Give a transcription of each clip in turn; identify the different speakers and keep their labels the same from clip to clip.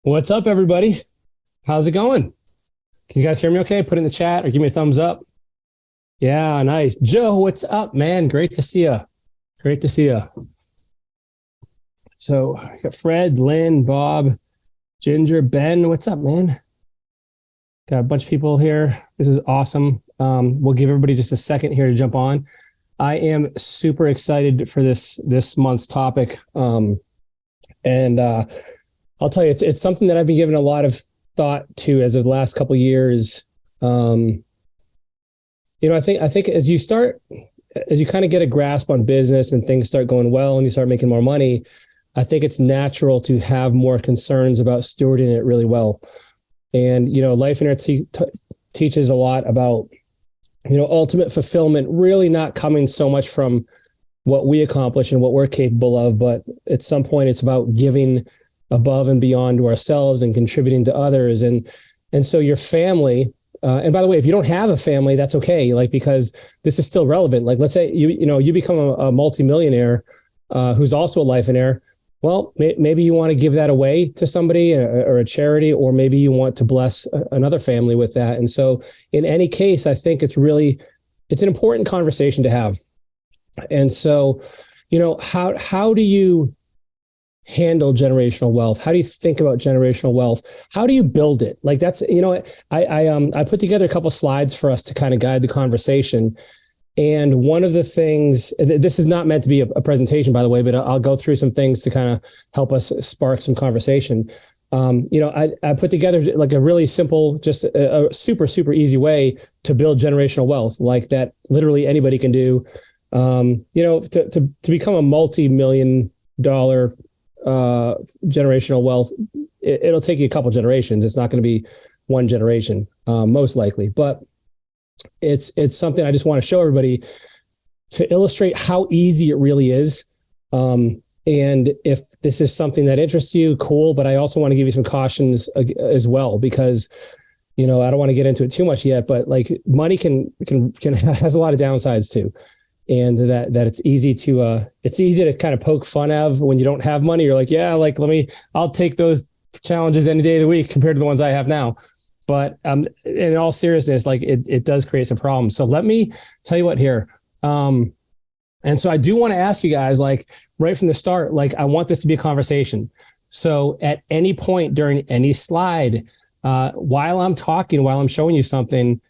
Speaker 1: What's up, everybody? How's it going? Can you guys hear me okay? Put it in the chat or give me a thumbs up. Yeah, nice. Joe, what's up, man? Great to see you. Great to see you. So, I got Fred, Lynn, Bob, Ginger, Ben. What's up, man? Got a bunch of people here. This is awesome. We'll give everybody just a second here to jump on. I am super excited for this month's topic. I'll tell you, it's something that I've been giving a lot of thought to as of the last couple of years. I think as you kind of get a grasp on business and things start going well and you start making more money, I think it's natural to have more concerns about stewarding it really well. And, Lifeonaire teaches a lot about, ultimate fulfillment really not coming so much from what we accomplish and what we're capable of, but at some point it's about giving above and beyond to ourselves and contributing to others. And so your family, and by the way, if you don't have a family, that's okay. Because this is still relevant. Let's say you become a multimillionaire who's also a Lifeonaire. Well, maybe you want to give that away to somebody or a charity, or maybe you want to bless another family with that. And so in any case, I think it's an important conversation to have. And so, how do you handle generational wealth? How do you think about generational wealth? How do you build it? I put together a couple of slides for us to kind of guide the conversation. And one of the things, this is not meant to be a presentation, by the way, but I'll go through some things to kind of help us spark some conversation. I put together like a really simple, just a super, super easy way to build generational wealth, like that literally anybody can do. To become a multi-million-dollar generational wealth, it'll take you a couple generations. It's not going to be one generation, most likely, but it's something I just want to show everybody to illustrate how easy it really is. And if this is something that interests you, cool. But I also want to give you some cautions as well, because, I don't want to get into it too much yet, but like money can has a lot of downsides too. And that it's easy to kind of poke fun of when you don't have money. You're like, yeah, I'll take those challenges any day of the week compared to the ones I have now. But in all seriousness, it does create some problems. So let me tell you what here. And so I do want to ask you guys, right from the start, I want this to be a conversation. So at any point during any slide, while I'm talking, while I'm showing you something,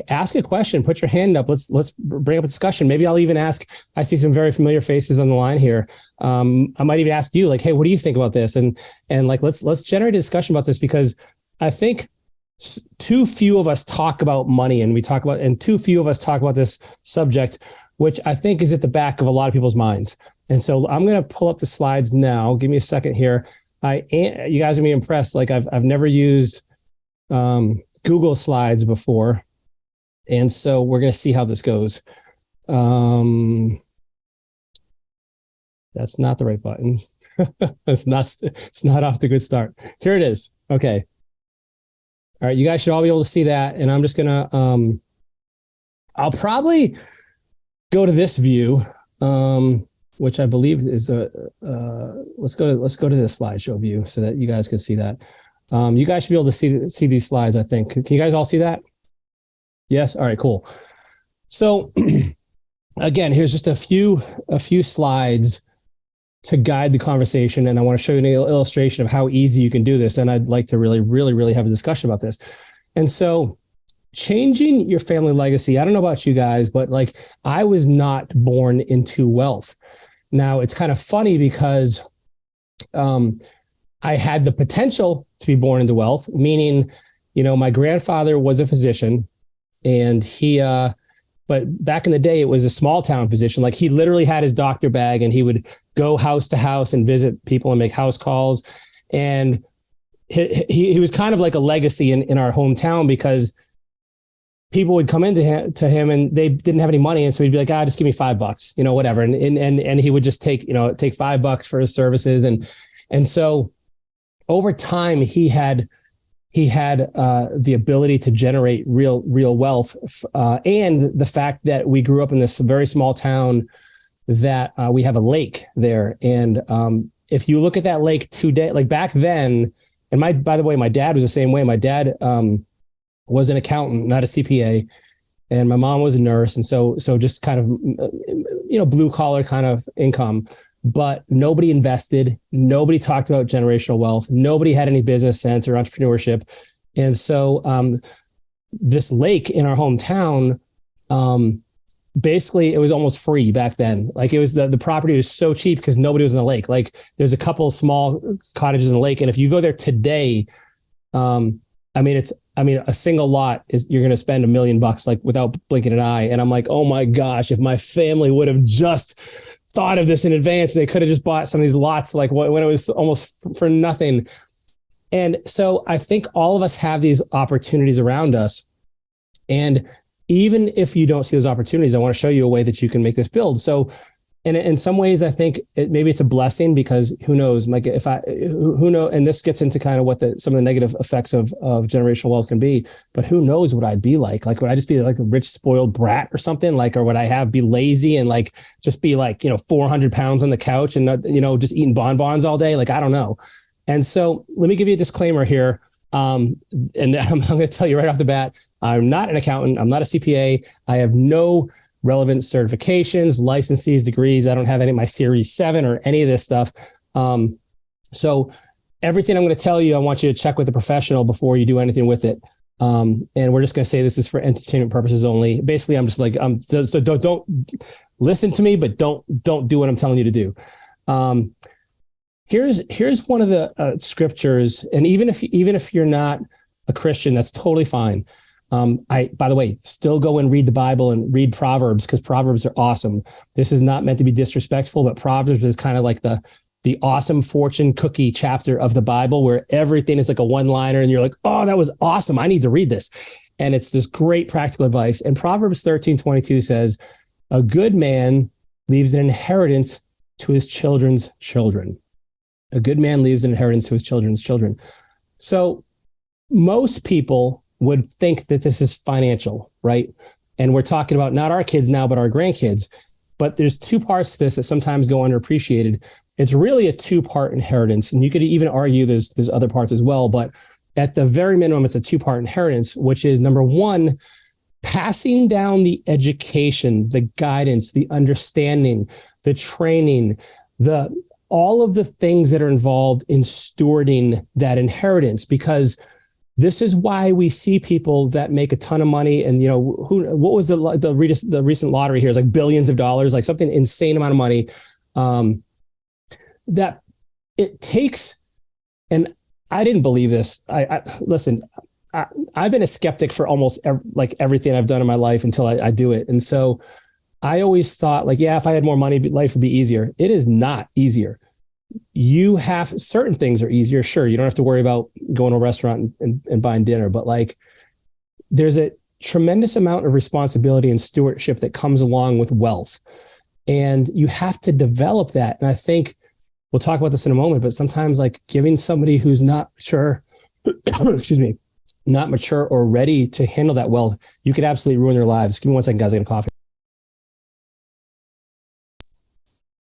Speaker 1: ask a question, put your hand up. Let's bring up a discussion. Maybe I'll even ask, I see some very familiar faces on the line here. I might even ask you hey, what do you think about this? And let's generate a discussion about this, because I think too few of us talk about money, and too few of us talk about this subject, which I think is at the back of a lot of people's minds. And so I'm going to pull up the slides now. Give me a second here. You guys are going to be impressed. I've never used Google Slides before. And so we're going to see how this goes. That's not the right button. It's not off to a good start. Here it is. Okay. All right. You guys should all be able to see that. And I'm just going to, I'll probably go to this view, which I believe is let's go to this slideshow view so that you guys can see that. You guys should be able to see these slides, I think. Can you guys all see that? Yes. All right, cool. So again, here's just a few slides to guide the conversation. And I want to show you an illustration of how easy you can do this. And I'd like to really, really, really have a discussion about this. And so changing your family legacy, I don't know about you guys, but I was not born into wealth. Now it's kind of funny because I had the potential to be born into wealth, meaning, my grandfather was a physician. And but back in the day, it was a small town physician. He literally had his doctor bag and he would go house to house and visit people and make house calls. And he was kind of like a legacy in our hometown, because people would come into him and they didn't have any money. And so he'd be like, just give me $5, whatever. And he would just take $5 for his services. And so over time, he had the ability to generate real wealth, and the fact that we grew up in this very small town that we have a lake there. And if you look at that lake today, back then, And by the way, my dad was the same way. My dad was an accountant, not a CPA, and my mom was a nurse. And so just kind of, blue collar kind of income, but nobody invested. Nobody talked about generational wealth. Nobody had any business sense or entrepreneurship. And so this lake in our hometown, basically it was almost free back then. Like it was the property was so cheap because nobody was in the lake. Like there's a couple of small cottages in the lake. And if you go there today, a single lot you're going to spend $1 million like without blinking an eye. And I'm like, oh my gosh, if my family would have just thought of this in advance, they could have just bought some of these lots, like when it was almost for nothing. And so I think all of us have these opportunities around us. And even if you don't see those opportunities, I want to show you a way that you can make this build. So, and in some ways, I think maybe it's a blessing because who knows, like who knows, and this gets into kind of what some of the negative effects of generational wealth can be, but who knows what I'd be like? Like, would I just be like a rich, spoiled brat or something? Like, or would I be lazy and like, just be like, 400 pounds on the couch and, just eating bonbons all day? Like, I don't know. And so let me give you a disclaimer here. And I'm going to tell you right off the bat, I'm not an accountant. I'm not a CPA. I have no relevant certifications, licenses, degrees. I don't have any of my Series 7 or any of this stuff. So everything I'm going to tell you, I want you to check with a professional before you do anything with it. And we're just going to say this is for entertainment purposes only. Basically, I'm just like, so don't listen to me, but don't do what I'm telling you to do. Here's one of the scriptures, and even if you're not a Christian, that's totally fine. By the way, still go and read the Bible and read Proverbs because Proverbs are awesome. This is not meant to be disrespectful, but Proverbs is kind of like the awesome fortune cookie chapter of the Bible where everything is like a one-liner and you're like, oh, that was awesome. I need to read this. And it's this great practical advice. And Proverbs 13:22 says, a good man leaves an inheritance to his children's children. A good man leaves an inheritance to his children's children. So most people would think that this is financial, right? And we're talking about not our kids now, but our grandkids. But there's two parts to this that sometimes go underappreciated. It's really a two-part inheritance. And you could even argue there's other parts as well. But at the very minimum, it's a two-part inheritance, which is number one, passing down the education, the guidance, the understanding, the training, all of the things that are involved in stewarding that inheritance, because this is why we see people that make a ton of money. And, what was the recent lottery here is like billions of dollars, like something insane amount of money that it takes. And I didn't believe this. Listen, I've been a skeptic for almost everything I've done in my life until I do it. And so I always thought if I had more money, life would be easier. It is not easier. You have certain things are easier. Sure. You don't have to worry about going to a restaurant and buying dinner, but there's a tremendous amount of responsibility and stewardship that comes along with wealth. And you have to develop that. And I think we'll talk about this in a moment, but sometimes giving somebody who's not mature, not mature or ready to handle that wealth, you could absolutely ruin their lives. Give me 1 second, guys. I get a coffee.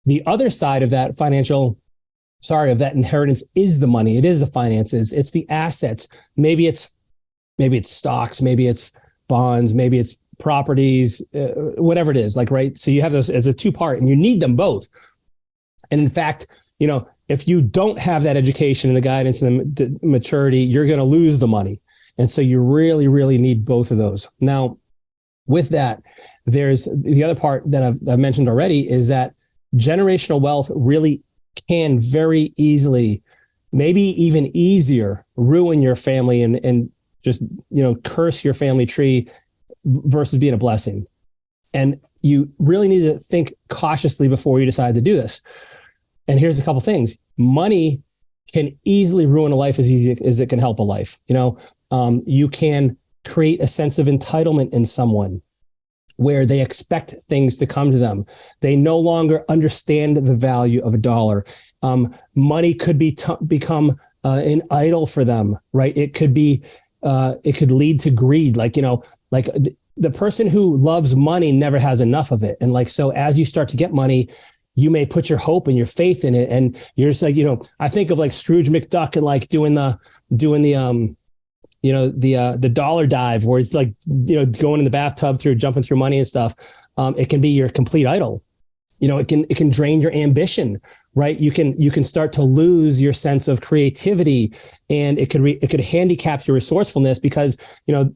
Speaker 1: The other side of that of that inheritance is the money. It is the finances. It's the assets. Maybe it's stocks, maybe it's bonds, maybe it's properties, whatever it is, right? So you have those as a two-part and you need them both. And in fact, if you don't have that education and the guidance and the maturity, you're going to lose the money. And so you really, really need both of those. Now, with that, there's the other part that I've mentioned already is that generational wealth really can very easily, maybe even easier, ruin your family and just, curse your family tree versus being a blessing. And you really need to think cautiously before you decide to do this. And here's a couple things. Money can easily ruin a life as easy as it can help a life. You can create a sense of entitlement in someone where they expect things to come to them. They no longer understand the value of a dollar. Money could become an idol for them, right? It could lead to greed. The person who loves money never has enough of it. And so as you start to get money, you may put your hope and your faith in it. And you're just like, I think of like Scrooge McDuck and like doing the dollar dive where it's like, going in the bathtub jumping through money and stuff. It can be your complete idol. It can drain your ambition, right? You can start to lose your sense of creativity, and it could handicap your resourcefulness because,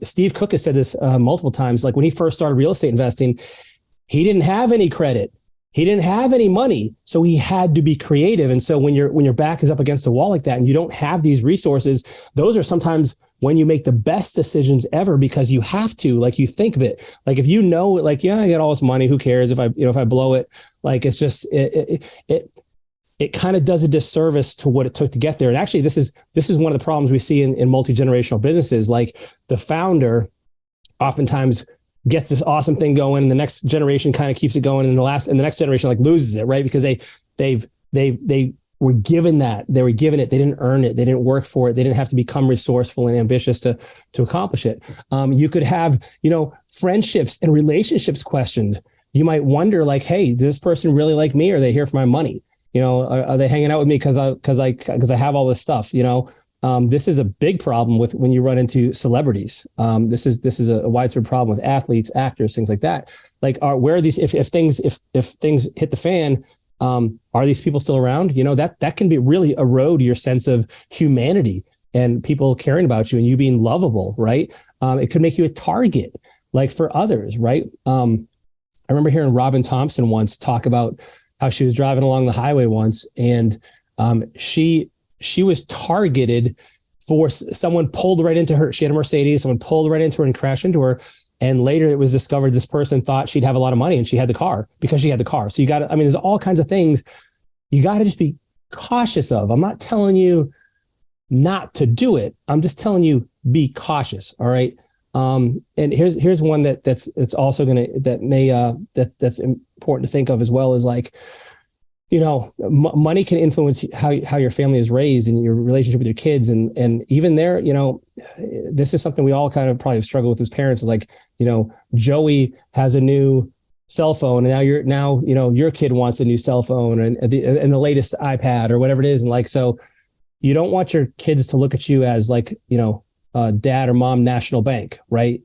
Speaker 1: Steve Cook has said this multiple times. Like when he first started real estate investing, he didn't have any credit. He didn't have any money, so he had to be creative. And so when your back is up against a wall like that and you don't have these resources, those are sometimes when you make the best decisions ever because you have to, like you think of it. Like if like, yeah, I got all this money, who cares if I blow it? Like it's just, it kind of does a disservice to what it took to get there. And actually this is one of the problems we see in multi-generational businesses. Like the founder oftentimes gets this awesome thing going, and the next generation kind of keeps it going, and the next generation like loses it, right? Because they were given that. They were given it. They didn't earn it. They didn't work for it. They didn't have to become resourceful and ambitious to accomplish it. You could have, friendships and relationships questioned. You might wonder like, hey, does this person really like me? Or are they here for my money? Are they hanging out with me because I have all this stuff? This is a big problem with when you run into celebrities. This is a widespread problem with athletes, actors, things like that. Like, where are these? If things hit the fan, are these people still around? That can be really erode your sense of humanity and people caring about you and you being lovable, right? It could make you a target, like for others, right? I remember hearing Robin Thompson once talk about how she was driving along the highway once, and she was targeted for someone pulled right into her. She had a Mercedes, someone pulled right into her and crashed into her. And later it was discovered this person thought she'd have a lot of money and she had the car because she had the car. So there's all kinds of things you got to just be cautious of. I'm not telling you not to do it. I'm just telling you, be cautious. All right. And here's one that's important to think of as well, is like, money can influence how your family is raised and your relationship with your kids. And even there, this is something we all kind of probably struggle with as parents. Like, Joey has a new cell phone and now your kid wants a new cell phone and the latest iPad or whatever it is. And like, so you don't want your kids to look at you as like, dad or mom national bank, right?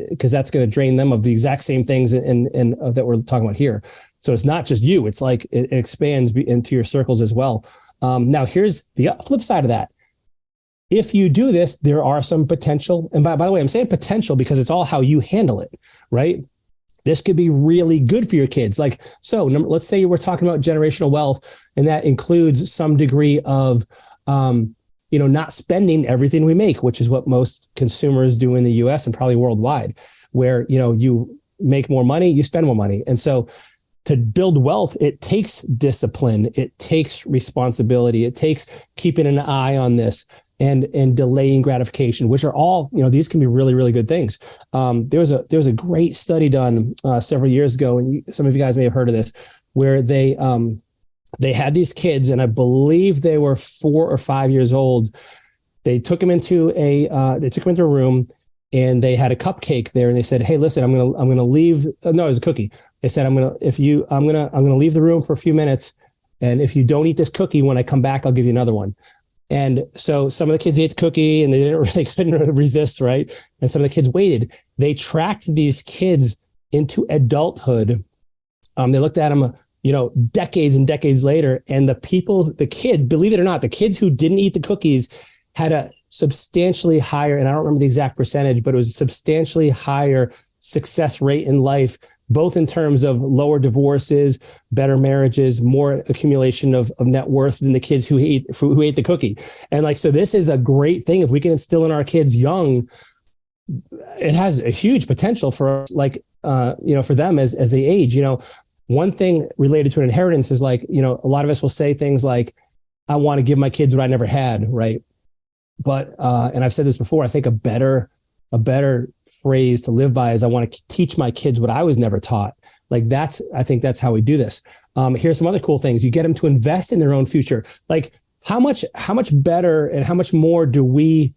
Speaker 1: Because that's going to drain them of the exact same things and that we're talking about here. So it's not just you. It's like it expands into your circles as well. Now, here's the flip side of that. If you do this, there are some potential. And by the way, I'm saying potential because it's all how you handle it, right? This could be really good for your kids. Like, so let's say we're talking about generational wealth, and that includes some degree of, not spending everything we make, which is what most consumers do in the US and probably worldwide, where, you make more money, you spend more money. And so to build wealth, it takes discipline, it takes responsibility, it takes keeping an eye on this and delaying gratification, which are all, these can be really, really good things. There was a great study done several years ago, and some of you guys may have heard of this, where they had these kids, and I believe they were 4 or 5 years old. They took them into a room, and they had a cupcake there, and they said, "Hey, listen, I'm gonna leave." No, it was a cookie. They said, I'm gonna leave the room for a few minutes, and if you don't eat this cookie when I come back, I'll give you another one." And so some of the kids ate the cookie, and they couldn't resist, right? And some of the kids waited. They tracked these kids into adulthood. They looked at them, decades and decades later, and the kids, believe it or not, the kids who didn't eat the cookies had a substantially higher, and I don't remember the exact percentage, but it was a substantially higher success rate in life, both in terms of lower divorces, better marriages, more accumulation of net worth than the kids who ate the cookie. And like, so this is a great thing. If we can instill in our kids young, it has a huge potential for like, for them as they age. One thing related to an inheritance is like, a lot of us will say things like, I want to give my kids what I never had. Right. But, and I've said this before, I think a better phrase to live by is I want to teach my kids what I was never taught. Like I think that's how we do this. Here's some other cool things. You get them to invest in their own future. Like how much better and how much more do we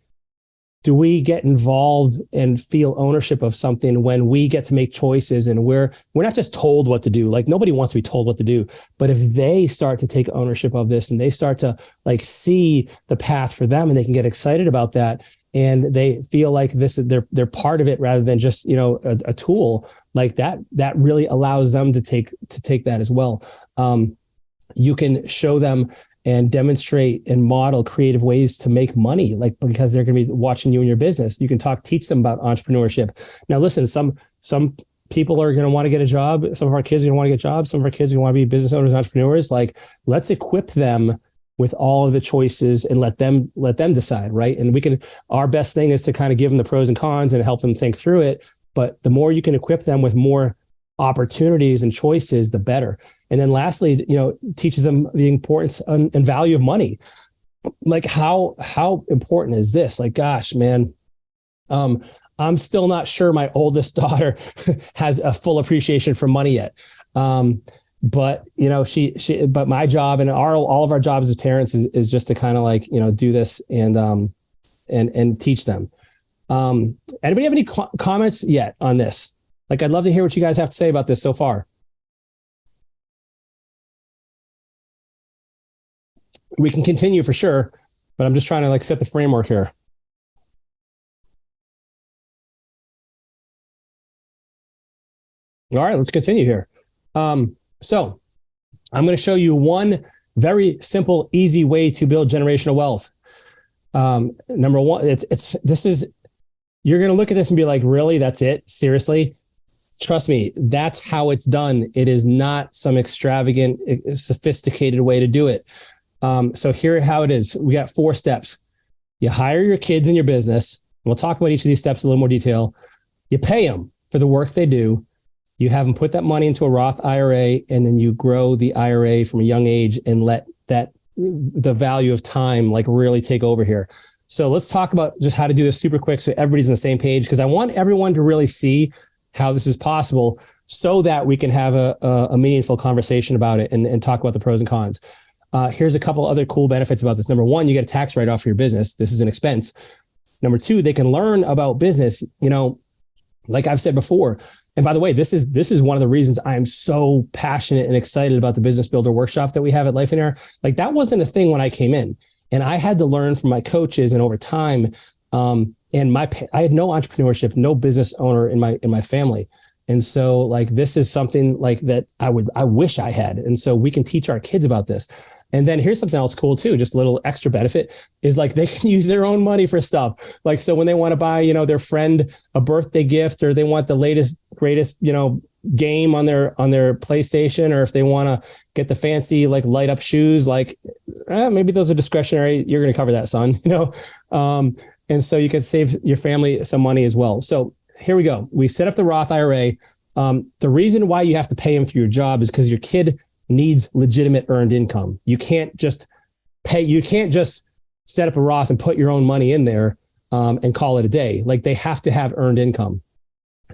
Speaker 1: do we get involved and feel ownership of something when we get to make choices and we're not just told what to do? Like nobody wants to be told what to do, but if they start to take ownership of this and they start to like see the path for them and they can get excited about that and they feel like this is they're part of it rather than just, you know, a tool like that really allows them to take that as well. You can show them and demonstrate and model creative ways to make money, like because they're going to be watching you in your business. You can teach them about entrepreneurship. Now, listen, some people are going to want to get a job. Some of our kids are going to want to get jobs. Some of our kids are going to want to be business owners, entrepreneurs. Like, let's equip them with all of the choices and let them decide, right? And our best thing is to kind of give them the pros and cons and help them think through it. But the more you can equip them with more opportunities and choices, the better. And then lastly, you know, teaches them the importance and value of money. Like how important is this? Like, gosh, man, I'm still not sure my oldest daughter has a full appreciation for money yet. But you know, but my job and all of our jobs as parents is just to kind of like, you know, do this and teach them. Anybody have any comments yet on this? Like, I'd love to hear what you guys have to say about this so far. We can continue for sure, but I'm just trying to like set the framework here. All right, let's continue here. So I'm going to show you one very simple, easy way to build generational wealth. Number one, you're going to look at this and be like, really? That's it? Seriously? Trust me, that's how it's done. It is not some extravagant, sophisticated way to do it. So here how it is. We got 4 steps. You hire your kids in your business. We'll talk about each of these steps in a little more detail. You pay them for the work they do. You have them put that money into a Roth IRA, and then you grow the IRA from a young age and let the value of time like really take over here. So let's talk about just how to do this super quick so everybody's on the same page, because I want everyone to really see how this is possible so that we can have a meaningful conversation about it and talk about the pros and cons. Here's a couple other cool benefits about this. Number one, you get a tax write-off for your business. This is an expense. Number two, they can learn about business, you know, like I've said before. And by the way, this is one of the reasons I am so passionate and excited about the Business Builder workshop that we have at Lifeonaire. Like, that wasn't a thing when I came in, and I had to learn from my coaches, and over time, I had no entrepreneurship, no business owner in my family. And so like, this is something like that I wish I had. And so we can teach our kids about this. And then here's something else cool too, just a little extra benefit is like they can use their own money for stuff. Like, so when they want to buy, you know, their friend a birthday gift, or they want the latest, greatest, you know, game on their PlayStation, or if they want to get the fancy, like light up shoes, like maybe those are discretionary. You're going to cover that, son, you know? And so you can save your family some money as well. So here we go. We set up the Roth IRA. The reason why you have to pay them through your job is because your kid needs legitimate earned income. You can't just set up a Roth and put your own money in there and call it a day. Like, they have to have earned income.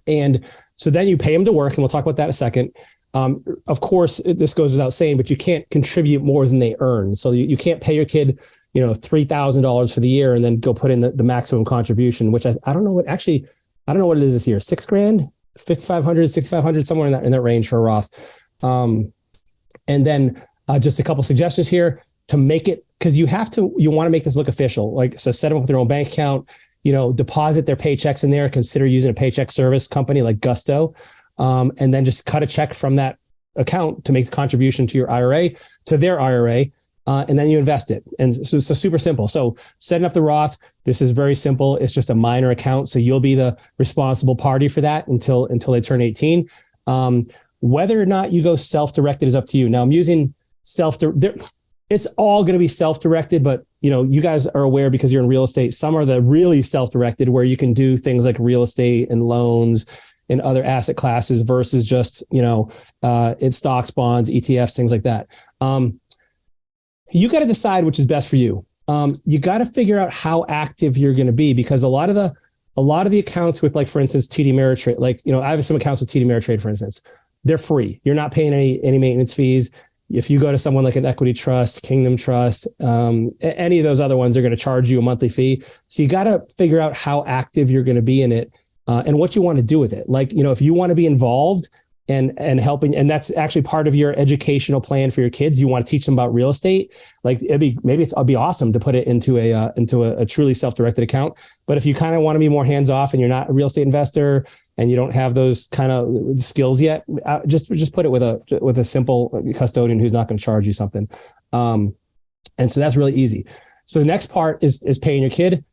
Speaker 1: And so then you pay them to work, and we'll talk about that in a second. Of course, this goes without saying, but you can't contribute more than they earn. So you can't pay your kid, you know, $3,000 for the year and then go put in the maximum contribution, which I don't know what it is this year. $6,000, $5,500, $6,500, somewhere in that range for a Roth. And then just a couple suggestions here to make it, because you want to make this look official. Like, so set them up with their own bank account, you know, deposit their paychecks in there, consider using a paycheck service company like Gusto. And then just cut a check from that account to make the contribution to your IRA, to their IRA. And then you invest it. And so super simple. So setting up the Roth, this is very simple. It's just a minor account. So you'll be the responsible party for that until they turn 18. Whether or not you go self-directed is up to you. Now I'm using it's all going to be self-directed, but you know, you guys are aware because you're in real estate. Some are the really self-directed where you can do things like real estate and loans and other asset classes versus just, you know, in stocks, bonds, ETFs, things like that. You got to decide which is best for you. You got to figure out how active you're going to be, because a lot of the accounts with, like, for instance, TD Ameritrade, like, you know, I have some accounts with TD Ameritrade, for instance, they're free. You're not paying any maintenance fees. If you go to someone like an Equity Trust, Kingdom Trust, any of those other ones are going to charge you a monthly fee. So you got to figure out how active you're going to be in it and what you want to do with it. Like, if you want to be involved and helping, and that's actually part of your educational plan for your kids. You want to teach them about real it'd be awesome to put it into a truly self-directed account. But if you kind of want to be more hands-off and you're not a real estate investor and you don't have those kind of skills yet, just put it with a simple custodian who's not going to charge you something. And so that's really easy. So the next part is paying your kid.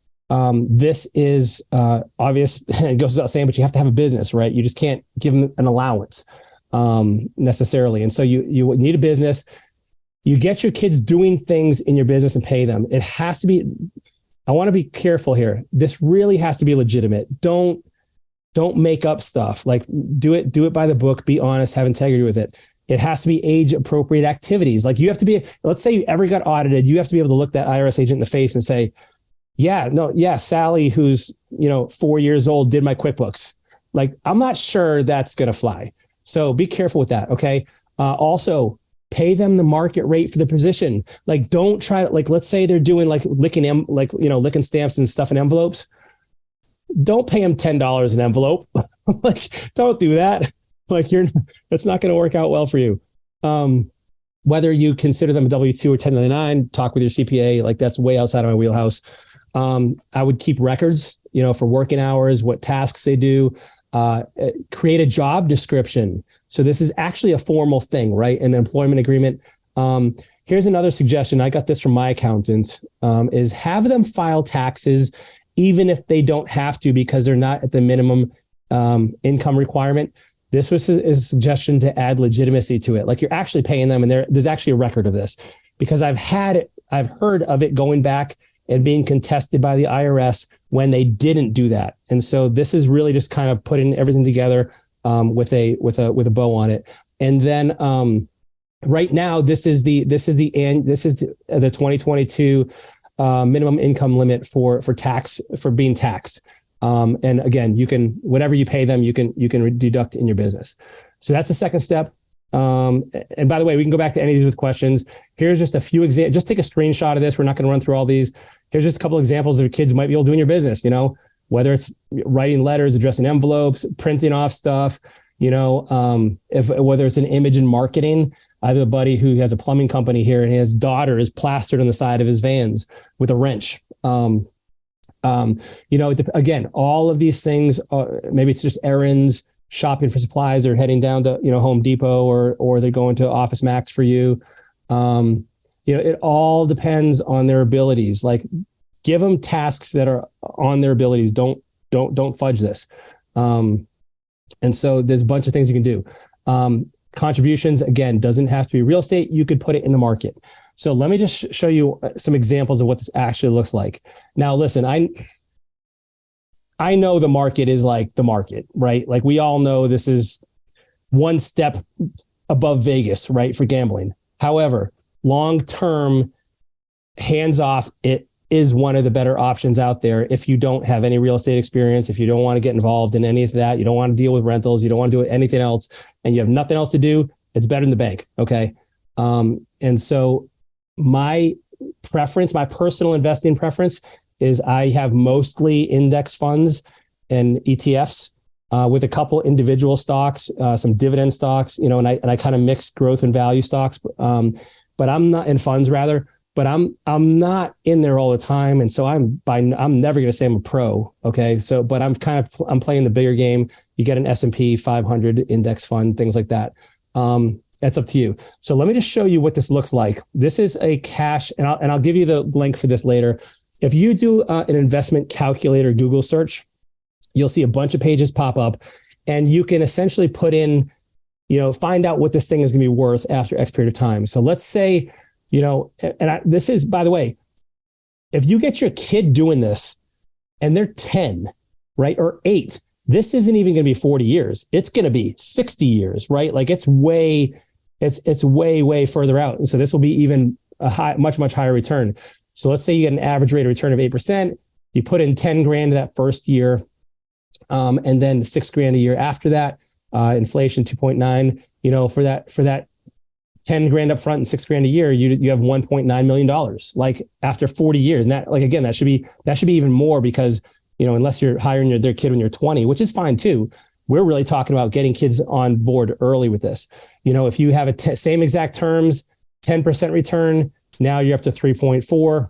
Speaker 1: This is obvious. It goes without saying, but you have to have a business, right? You just can't give them an allowance necessarily. And so you need a business. You get your kids doing things in your business and pay them. It has to be, I want to be careful here. This really has to be legitimate. Don't make up stuff. Like do it by the book, be honest, have integrity with it. It has to be age appropriate activities. Like you have to be, let's say you ever got audited, you have to be able to look that IRS agent in the face and say, Sally, who's, 4 years old, did my QuickBooks. Like, I'm not sure that's going to fly. So be careful with that. Okay. Also pay them the market rate for the position. Like, don't try to, like, let's say they're doing like licking stamps and stuff in envelopes. Don't pay them $10 an envelope. Like, don't do that. Like that's not going to work out well for you. Whether you consider them a W-2 or 1099, talk with your CPA. Like that's way outside of my wheelhouse. I would keep records, for working hours, what tasks they do, create a job description. So this is actually a formal thing, right? An employment agreement. Here's another suggestion. I got this from my accountant, is have them file taxes, even if they don't have to, because they're not at the minimum income requirement. This was a suggestion to add legitimacy to it. Like you're actually paying them, and there's actually a record of this, because I've heard of it going back and being contested by the IRS when they didn't do that. And so this is really just kind of putting everything together with a bow on it. And then right now, this is the 2022 minimum income limit for being taxed. And again, you can, whatever you pay them, you can deduct in your business. So that's the second step. And by the way, we can go back to any of these with questions. Here's just a few examples. Just take a screenshot of this. We're not going to run through all these. Here's just a couple examples of your kids might be able to do in your business, whether it's writing letters, addressing envelopes, printing off stuff, whether it's an image and marketing. I have a buddy who has a plumbing company here, and his daughter is plastered on the side of his vans with a wrench. Again, all of these things, maybe it's just errands, shopping for supplies, or heading down to, Home Depot, or they're going to Office Max for you. It all depends on their abilities. Like give them tasks that are on their abilities. Don't fudge this. And so there's a bunch of things you can do. Contributions, again, doesn't have to be real estate. You could put it in the market. So let me just show you some examples of what this actually looks like. Now, listen, I know the market is like the market, right? Like we all know this is one step above Vegas, right? For gambling. However, long-term, hands-off, it is one of the better options out there. If you don't have any real estate experience, if you don't want to get involved in any of that, you don't want to deal with rentals, you don't want to do anything else, and you have nothing else to do, it's better than the bank. Okay. And so my personal investing preference is I have mostly index funds and ETFs with a couple individual stocks, some dividend stocks, and I kind of mix growth and value stocks, but I'm not in funds rather, but I'm not in there all the time. And so I'm never going to say I'm a pro. Okay. So, but I'm playing the bigger game. You get an S&P 500 index fund, things like that. That's up to you. So let me just show you what this looks like. This is a cash, and I'll give you the link for this later. If you do an investment calculator Google search, you'll see a bunch of pages pop up, and you can essentially put in, find out what this thing is going to be worth after X period of time. So let's say, this is, by the way, if you get your kid doing this and they're 10, right, or 8, this isn't even going to be 40 years. It's going to be 60 years, right? Like it's way further out. And so this will be even a much higher return. So let's say you get an average rate of return of 8%. You put in 10 grand that first year, and then 6 grand a year after that. Inflation 2.9. For that 10 grand up front and 6 grand a year, you have $1.9 million, like after 40 years. And that, like, again, that should be even more because, unless you're hiring their kid when you're 20, which is fine too. We're really talking about getting kids on board early with this. If you have same exact terms, 10% return, now you're up to 3.4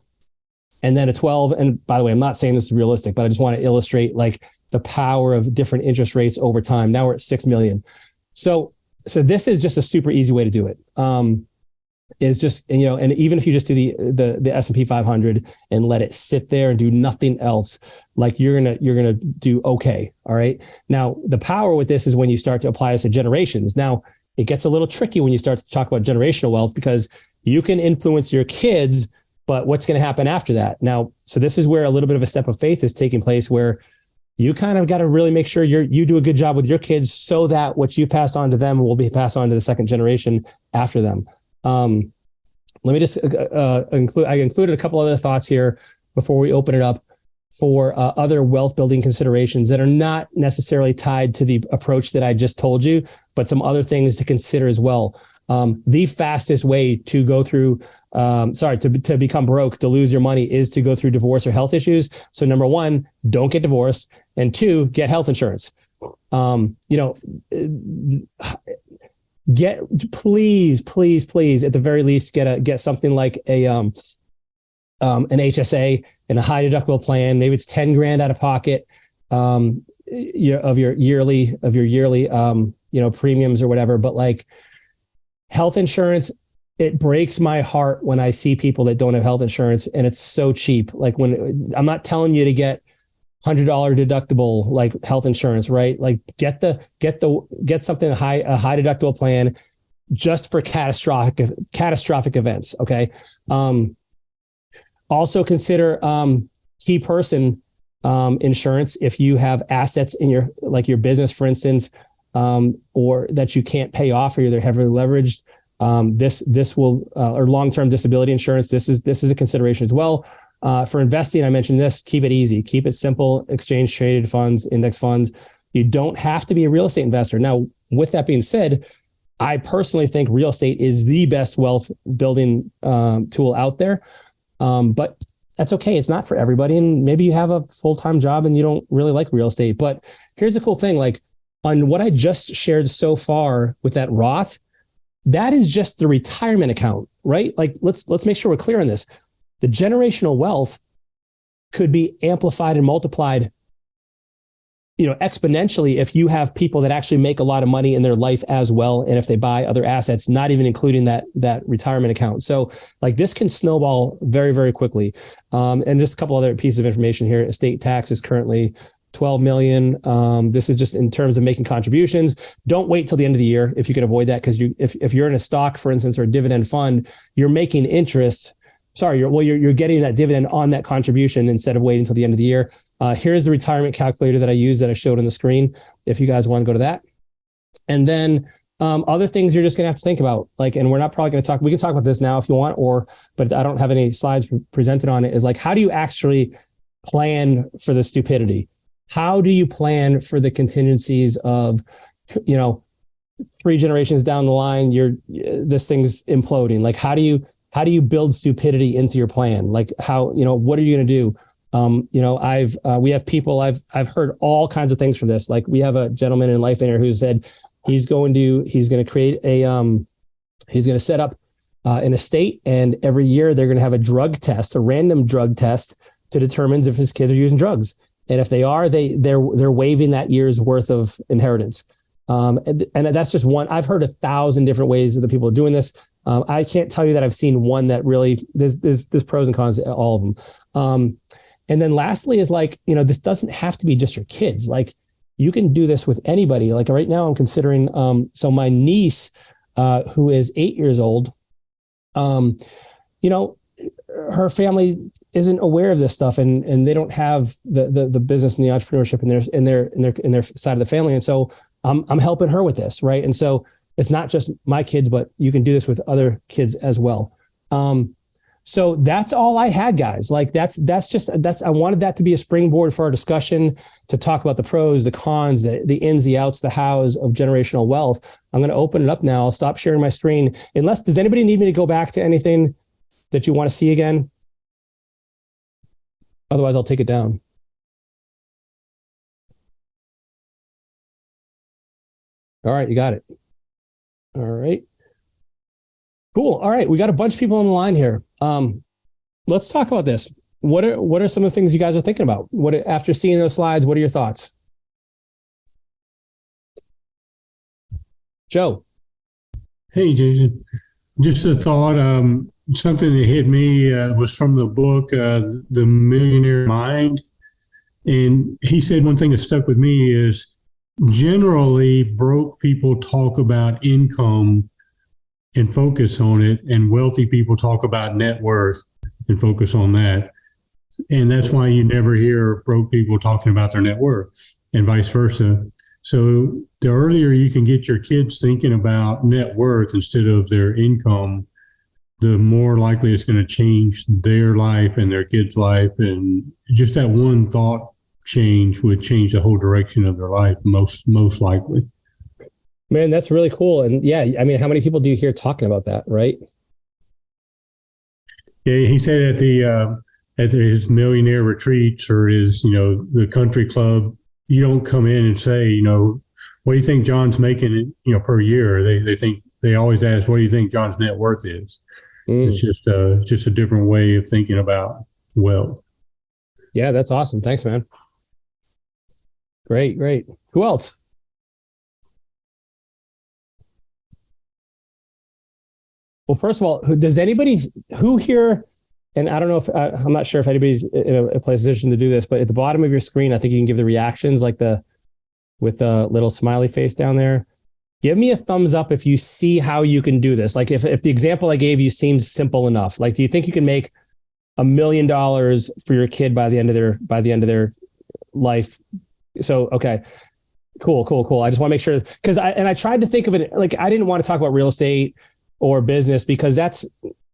Speaker 1: and then a 12. And by the way, I'm not saying this is realistic, but I just want to illustrate like the power of different interest rates over time. Now we're at 6 million. So this is just a super easy way to do it. Is just, and even if you just do the S&P 500 and let it sit there and do nothing else, like you're going to do okay. All right. Now the power with this is when you start to apply this to generations. Now it gets a little tricky when you start to talk about generational wealth because you can influence your kids, but what's going to happen after that? Now, so this is where a little bit of a step of faith is taking place where you kind of got to really make sure you do a good job with your kids so that what you passed on to them will be passed on to the second generation after them. Let me just included a couple other thoughts here before we open it up for other wealth building considerations that are not necessarily tied to the approach that I just told you, but some other things to consider as well. The fastest way to go through, to become broke, to lose your money is to go through divorce or health issues. So number one, don't get divorced. And two, get health insurance. Please at the very least get something like an HSA and a high deductible plan. Maybe it's 10 grand out of pocket of your yearly premiums or whatever. But like health insurance, it breaks my heart when I see people that don't have health insurance and it's so cheap. Like when I'm not telling you to get $100 deductible, like health insurance, right? Like get something a high deductible plan just for catastrophic events. Okay. Also consider, key person, insurance. If you have assets in your business, for instance, or that you can't pay off or they're heavily leveraged, this will, or long-term disability insurance. This is a consideration as well. For investing, I mentioned this, keep it easy, keep it simple, exchange traded funds, index funds. You don't have to be a real estate investor. Now, with that being said, I personally think real estate is the best wealth building tool out there. But that's okay. It's not for everybody. And maybe you have a full-time job and you don't really like real estate. But here's the cool thing, like on what I just shared so far with that Roth, that is just the retirement account, right? Like let's make sure we're clear on this. The generational wealth could be amplified and multiplied, exponentially if you have people that actually make a lot of money in their life as well. And if they buy other assets, not even including that retirement account. So like this can snowball very, very quickly. And just a couple other pieces of information here. Estate tax is currently 12 million. This is just in terms of making contributions. Don't wait till the end of the year if you can avoid that. Because if you're in a stock, for instance, or a dividend fund, you're making interest. You're getting that dividend on that contribution instead of waiting until the end of the year. Here's the retirement calculator that I use that I showed on the screen. If you guys want to go to that. And then other things you're just going to have to think about, like, and we're not probably going to talk, we can talk about this now if you want, but I don't have any slides presented on it, is like, how do you actually plan for the stupidity? How do you plan for the contingencies of, 3 generations down the line, this thing's imploding? Like, how do you build stupidity into your plan? Like what are you going to do? We have people, I've heard all kinds of things from this. Like we have a gentleman in Lifeonaire who said he's going to create he's going to set up an estate, and every year they're going to have a random drug test to determine if his kids are using drugs. And if they are, they're waiving that year's worth of inheritance. And that's just one. I've heard 1,000 different ways that the people are doing this. I can't tell you that I've seen one that really, there's pros and cons to all of them. And then lastly is like, this doesn't have to be just your kids. Like you can do this with anybody. Like right now I'm considering, so my niece, who is 8 years old, her family isn't aware of this stuff and they don't have the business and the entrepreneurship in their side of the family. And so I'm helping her with this. Right. And so it's not just my kids, but you can do this with other kids as well. So that's all I had, guys. Like I wanted that to be a springboard for our discussion to talk about the pros, the cons, the ins, the outs, the hows of generational wealth. I'm going to open it up now. I'll stop sharing my screen. Does anybody need me to go back to anything that you want to see again? Otherwise, I'll take it down. All right, you got it. All right. Cool. All right, we got a bunch of people on the line here. Let's talk about this. What are some of the things you guys are thinking about? After seeing those slides, what are your thoughts? Joe.
Speaker 2: Hey, Jason. Just a thought. Something that hit me was from the book, The Millionaire Mind. And he said one thing that stuck with me is generally broke people talk about income and focus on it, and wealthy people talk about net worth and focus on that. And that's why you never hear broke people talking about their net worth, and vice versa. So the earlier you can get your kids thinking about net worth instead of their income, the more likely it's going to change their life and their kids' life. And just that one thought change would change the whole direction of their life, most likely.
Speaker 1: Man, that's really cool. And yeah, I mean, how many people do you hear talking about that, right?
Speaker 2: Yeah, he said at his millionaire retreats or his, the country club, you don't come in and say, what do you think John's making, per year? They always ask, what do you think John's net worth is? It's just a different way of thinking about wealth.
Speaker 1: Yeah, that's awesome. Thanks, man. Great. Who else? Well, first of all, who here, and I don't know if, I'm not sure if anybody's in a position to do this, but at the bottom of your screen, I think you can give the reactions with the little smiley face down there. Give me a thumbs up if you see how you can do this. Like if the example I gave you seems simple enough. Like, do you think you can make $1 million for your kid by the end of their life? So, okay, cool. I just want to make sure, because I tried to think of it, like, I didn't want to talk about real estate or business because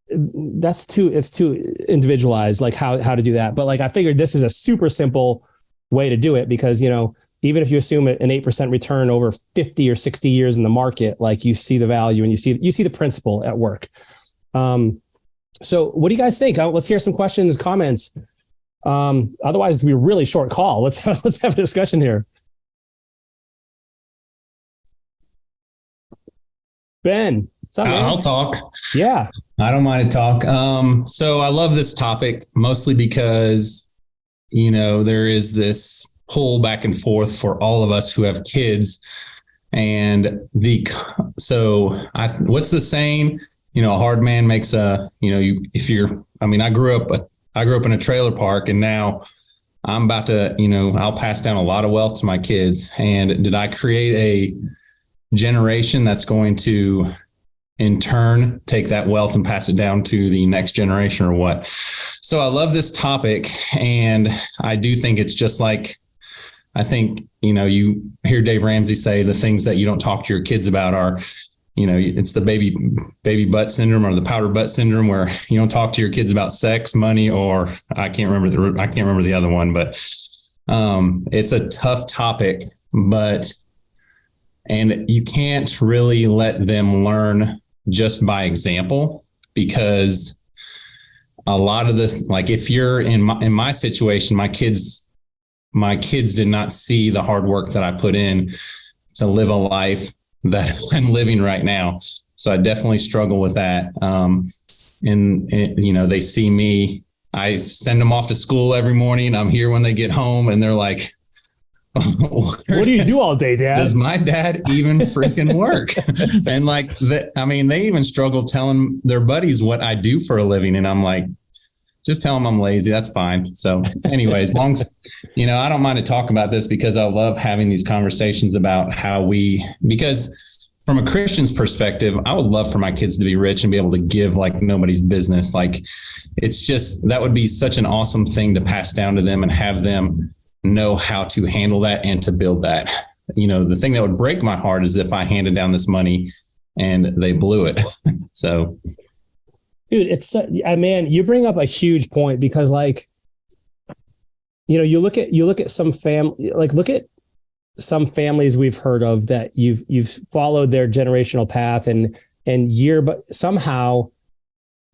Speaker 1: it's too individualized, like how to do that. But like, I figured this is a super simple way to do it because, even if you assume an 8% return over 50 or 60 years in the market, like you see the value and you see the principle at work. So what do you guys think? Let's hear some questions, comments. Otherwise it'll be a really short call. Let's have a discussion here. Ben.
Speaker 3: I'll talk.
Speaker 1: Yeah.
Speaker 3: I don't mind to talk. So I love this topic mostly because, there is this pull back and forth for all of us who have kids. And what's the saying? A hard man makes I grew up in a trailer park, and now I'm about to, I'll pass down a lot of wealth to my kids. And did I create a generation that's going to, in turn, take that wealth and pass it down to the next generation or what? So I love this topic. And I do think it's just like, I think, you hear Dave Ramsey say the things that you don't talk to your kids about are, it's the baby butt syndrome or the powder butt syndrome, where you don't talk to your kids about sex, money, or I can't remember the other one, but it's a tough topic, and you can't really let them learn just by example, because a lot of this, like if you're in my situation, my kids did not see the hard work that I put in to live a life that I'm living right now. So I definitely struggle with that. And they see me, I send them off to school every morning. I'm here when they get home and they're like,
Speaker 1: what do you do all day, Dad?
Speaker 3: Does my dad even freaking work? And they even struggle telling their buddies what I do for a living. And I'm like, just tell them I'm lazy. That's fine. So anyways, I don't mind to talk about this because I love having these conversations about because from a Christian's perspective, I would love for my kids to be rich and be able to give like nobody's business. Like it's just, that would be such an awesome thing to pass down to them and have them know how to handle that and to build that. The thing that would break my heart is if I handed down this money and they blew it. So
Speaker 1: Dude, man, you bring up a huge point because like, you look at some look at some families we've heard of that you've followed their generational path and somehow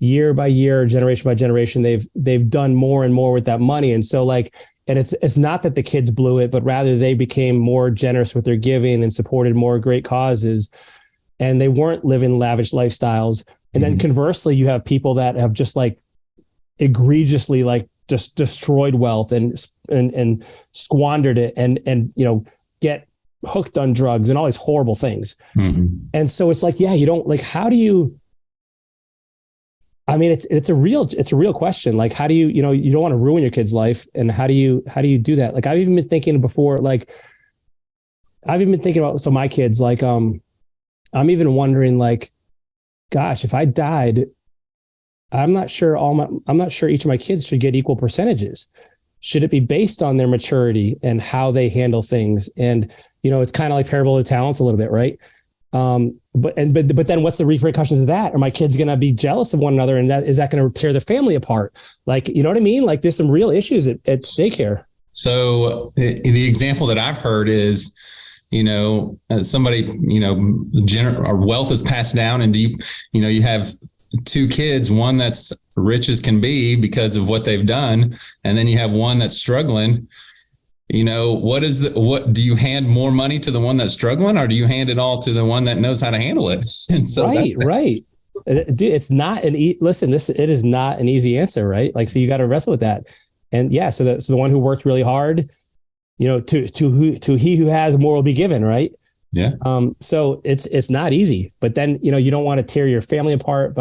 Speaker 1: year by year, generation by generation, they've done more and more with that money. And so like, and it's not that the kids blew it, but rather they became more generous with their giving and supported more great causes, and they weren't living lavish lifestyles. And then conversely, you have people that have just like egregiously like just destroyed wealth and squandered it and get hooked on drugs and all these horrible things. And so it's like, yeah, you don't like, how do you, I mean, it's a real question. Like, how do you, you don't want to ruin your kid's life. And how do you do that? Like, I've even been thinking before, like, I've even been thinking about some of my kids, like, I'm even wondering like, gosh, if I died, I'm not sure each of my kids should get equal percentages. Should it be based on their maturity and how they handle things? And, it's kind of like parable of the talents a little bit, right? But then what's the repercussions of that? Are my kids going to be jealous of one another? And is that going to tear the family apart? Like, you know what I mean? Like there's some real issues at stake here.
Speaker 3: So the example that I've heard is, somebody, our wealth is passed down, and you have two kids, one that's rich as can be because of what they've done, and then you have one that's struggling. What do you hand more money to the one that's struggling, or do you hand it all to the one that knows how to handle it? And so
Speaker 1: right. Dude, it's not it is not an easy answer, right? Like, so you got to wrestle with that. And yeah, so the one who worked really hard, to he who has more will be given, right?
Speaker 3: Yeah.
Speaker 1: So it's not easy, but then, you don't want to tear your family apart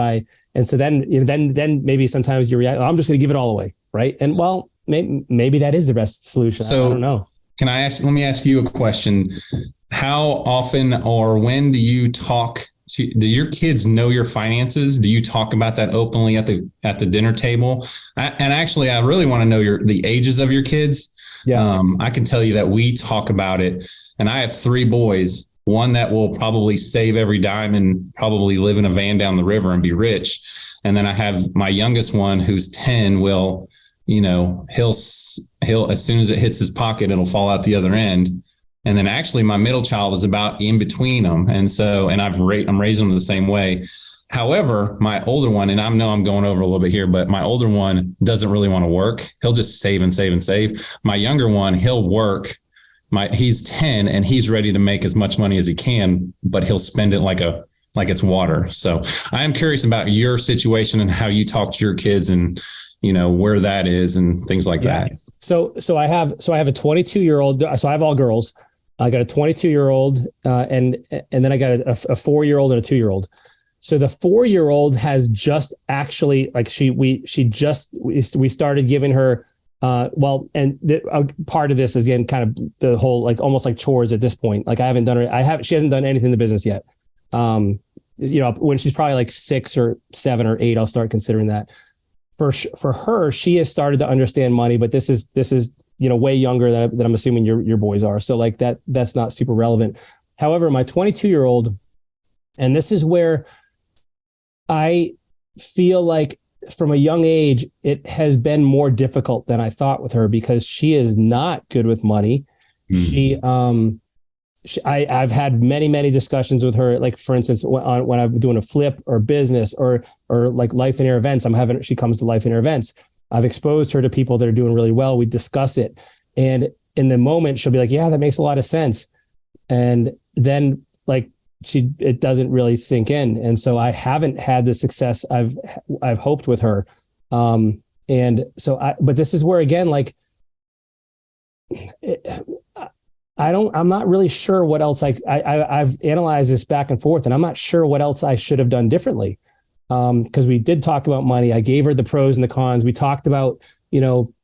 Speaker 1: and so then maybe sometimes you react, I'm just going to give it all away. Right. And well, maybe that is the best solution.
Speaker 3: So
Speaker 1: I don't know.
Speaker 3: Let me ask you a question. How often or when do you do your kids know your finances? Do you talk about that openly at the dinner table? And actually, I really want to know the ages of your kids. Yeah. I can tell you that we talk about it, and I have 3 boys, one that will probably save every dime and probably live in a van down the river and be rich. And then I have my youngest one who's 10 will, he'll as soon as it hits his pocket, it'll fall out the other end. And then actually my middle child is about in between them. And so, and I'm raising them the same way. However, my older one, and I know I'm going over a little bit here, but my older one doesn't really want to work. He'll just save and save and save. My younger one, he'll work. He's 10 and he's ready to make as much money as he can, but he'll spend it like it's water. So I am curious about your situation and how you talk to your kids and, where that is and things like that.
Speaker 1: So I have a 22-year-old. So I have all girls. I got a 22-year-old and then I got a 4-year-old and a 2-year-old. So the 4-year-old has just actually like we started giving her part of this is again kind of the whole like almost like chores at this point. Like she hasn't done anything in the business yet. When she's probably like 6 or 7 or 8, I'll start considering that. For her, she has started to understand money, but this is way younger than I'm assuming your boys are. So like that's not super relevant. However, my 22-year-old, and this is where I feel like from a young age, it has been more difficult than I thought with her because she is not good with money. I've had many discussions with her. Like for instance, when I'm doing a flip or business or like Lifeonaire events, she comes to Lifeonaire events. I've exposed her to people that are doing really well. We discuss it. And in the moment she'll be like, yeah, that makes a lot of sense. And then like, it doesn't really sink in. And so I haven't had the success I've hoped with her. And so but this is where again, like, I'm not really sure what else I've analyzed this back and forth and I'm not sure what else I should have done differently. Cause we did talk about money. I gave her the pros and the cons. We talked about,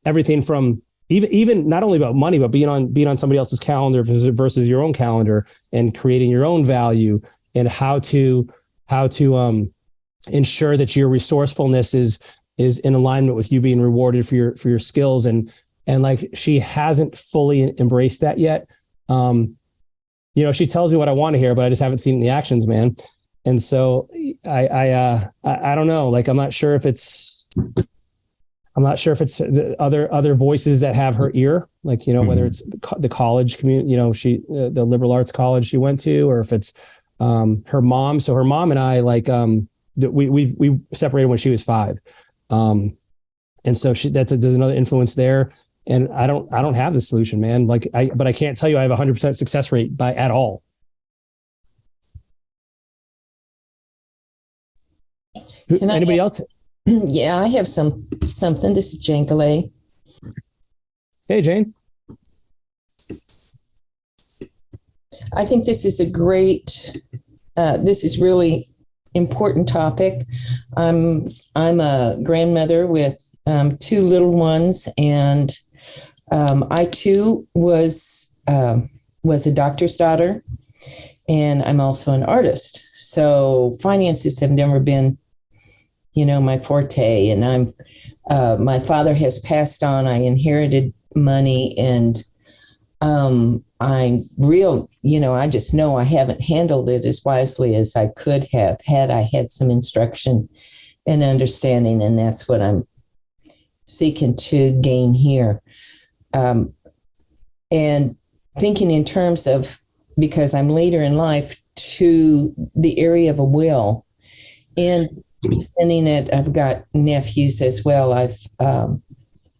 Speaker 1: everything from even not only about money, but being on somebody else's calendar versus your own calendar and creating your own value and how to ensure that your resourcefulness is in alignment with you being rewarded for your skills. And like, she hasn't fully embraced that yet. She tells me what I want to hear, but I just haven't seen it in the actions, man. And so I don't know, like, I'm not sure if it's the other voices that have her ear, like, whether it's the college community, the liberal arts college she went to, or if it's her mom. So her mom and I, like, we separated when she was 5. And so there's another influence there. And I don't have the solution, man. Like, but I can't tell you I have 100% success rate at all. Anybody else?
Speaker 4: Yeah, I have something. This is Jane Galay.
Speaker 1: Hey, Jane.
Speaker 4: I think this is this is really important topic. I'm a grandmother with 2 little ones, and I too was a doctor's daughter, and I'm also an artist. So finances have never been, my forte. And my father has passed on. I inherited money, and I just know I haven't handled it as wisely as I could have had I had some instruction and understanding. And that's what I'm seeking to gain here. And thinking in terms of, because I'm later in life, to the area of a will and sending it. I've got nephews as well. I've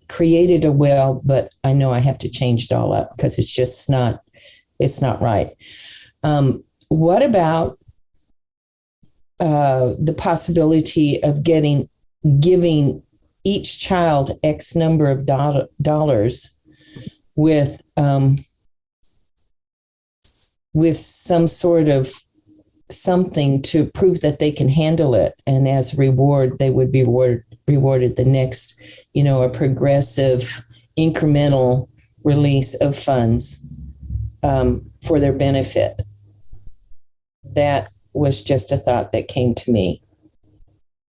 Speaker 4: created a will, but I know I have to change it all up because it's not right. What about the possibility of giving each child X number of dollars with some sort of something to prove that they can handle it, and as a reward, they would be rewarded the next, a progressive, incremental release of funds for their benefit. That was just a thought that came to me.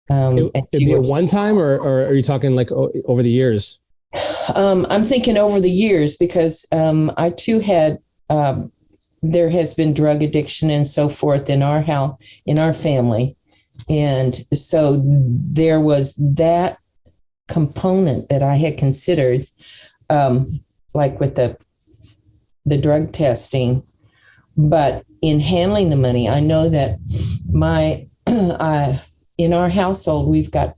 Speaker 1: It'd be a one time, or are you talking like over the years?
Speaker 4: I'm thinking over the years, because I too had. There has been drug addiction and so forth in our house, in our family. And so there was that component that I had considered, like with the drug testing. But in handling the money, I know that in our household, we've got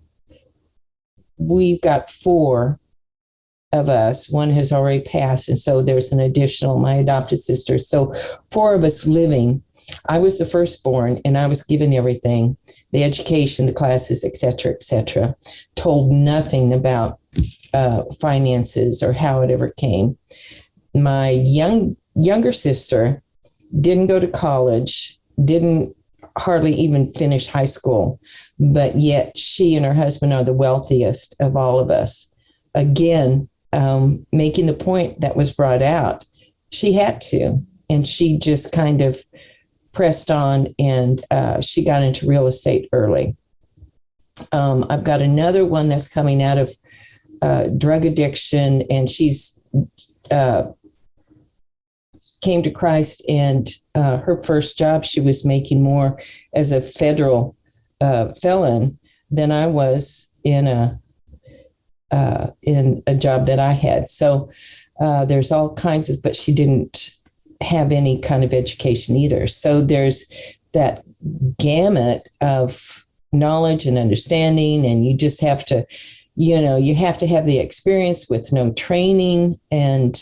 Speaker 4: 4 of us. One has already passed, and so there's an additional, my adopted sister. So 4 of us living. I was the firstborn, and I was given everything, the education, the classes, et cetera, told nothing about finances or how it ever came. My younger sister didn't go to college, didn't hardly even finish high school, but yet she and her husband are the wealthiest of all of us. Again, making the point that was brought out, she had to, and she just kind of pressed on, and she got into real estate early. I've got another one that's coming out of drug addiction, and she's came to Christ, and her first job, she was making more as a federal felon than I was in a job that I had. So there's all kinds of, but she didn't have any kind of education either. So there's that gamut of knowledge and understanding, and you just have to, you have to have the experience with no training. And